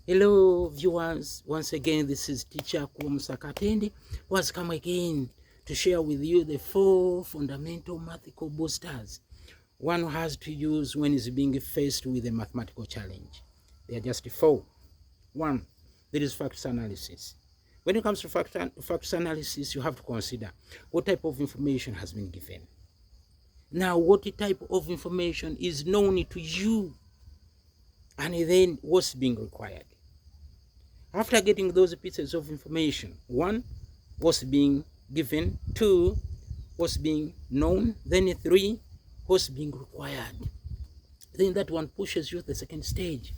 Hello viewers, once again this is teacher Kumsakatende who has come again to share with you the 4 fundamental mathematical boosters one has to use when is being faced with a mathematical challenge. They are just 4. 1. There is facts analysis. When it comes to facts analysis, you have to consider what type of information has been given. Now, what type of information is known to you, and then what's being required. After getting those pieces of information, 1, what's being given, 2, what's being known, then 3, what's being required. Then that one pushes you to the second stage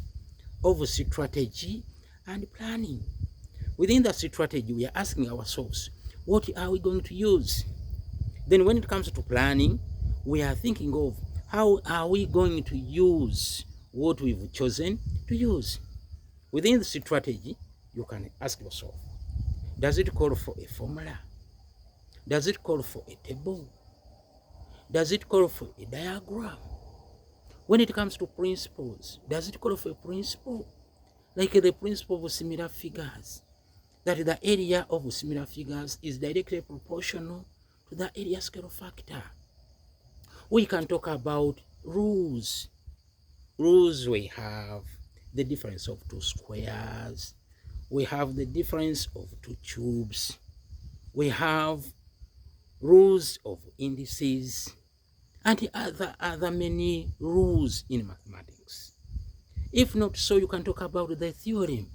of strategy and planning. Within that strategy, we are asking ourselves, what are we going to use? Then when it comes to planning, we are thinking of how are we going to use what we've chosen to use. Within the strategy, you can ask yourself, does it call for a formula? Does it call for a table? Does it call for a diagram? When it comes to principles, does it call for a principle? Like the principle of similar figures, that the area of similar figures is directly proportional to the area scale factor. We can talk about rules. Rules, we have the difference of 2 squares. We have the difference of 2 cubes. We have rules of indices and other many rules in mathematics. If not so, you can talk about the theorem.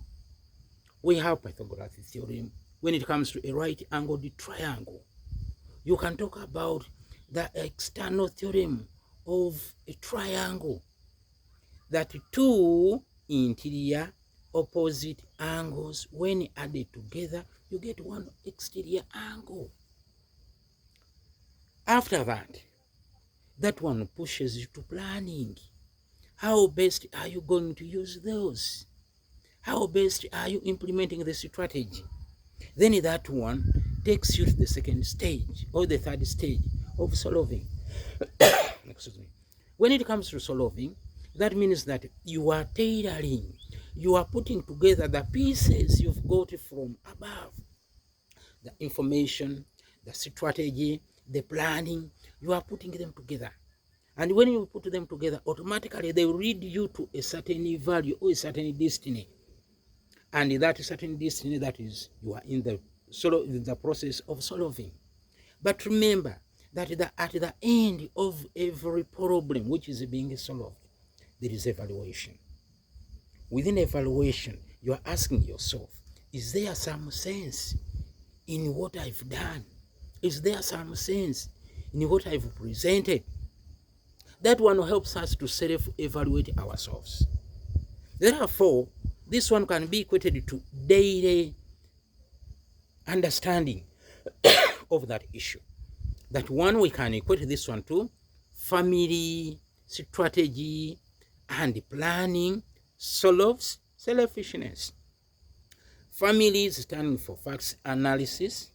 We have Pythagoras theorem when it comes to a right-angled triangle. You can talk about the external theorem of a triangle, that 2 interior opposite angles, when added together, you get 1 exterior angle. After that one pushes you to planning. How best are you going to use those? How best are you implementing the strategy? Then that one takes you to the second stage or the third stage of solving. Excuse me. When it comes to solving, that means that you are tailoring, you are putting together the pieces you've got from above. The information, the strategy, the planning, you are putting them together. And when you put them together, automatically they will lead you to a certain value or a certain destiny. And that certain destiny, that is, you are in the process of solving. But remember that at the end of every problem which is being solved, there is evaluation. Within evaluation, you are asking yourself, is there some sense in what I've done? Is there some sense in what I've presented? That one helps us to self-evaluate ourselves. Therefore, this one can be equated to daily understanding of that issue. That one, we can equate this one to family, strategy, and planning solves selfishness. Family is standing for facts analysis.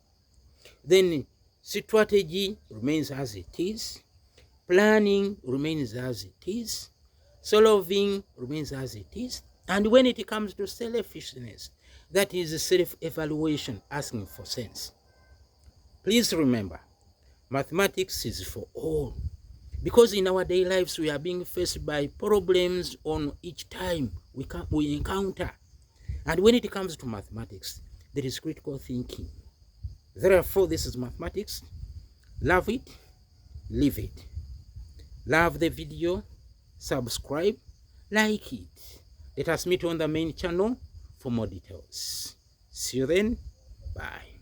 Then strategy remains as it is. Planning remains as it is. Solving remains as it is. And when it comes to selfishness, that is self-evaluation, asking for sense. Please remember, mathematics is for all. Because in our daily lives, we are being faced by problems on each time we encounter. And when it comes to mathematics, there is critical thinking. Therefore, this is mathematics. Love it, live it. Love the video, subscribe, like it. Let us meet on the main channel for more details. See you then. Bye.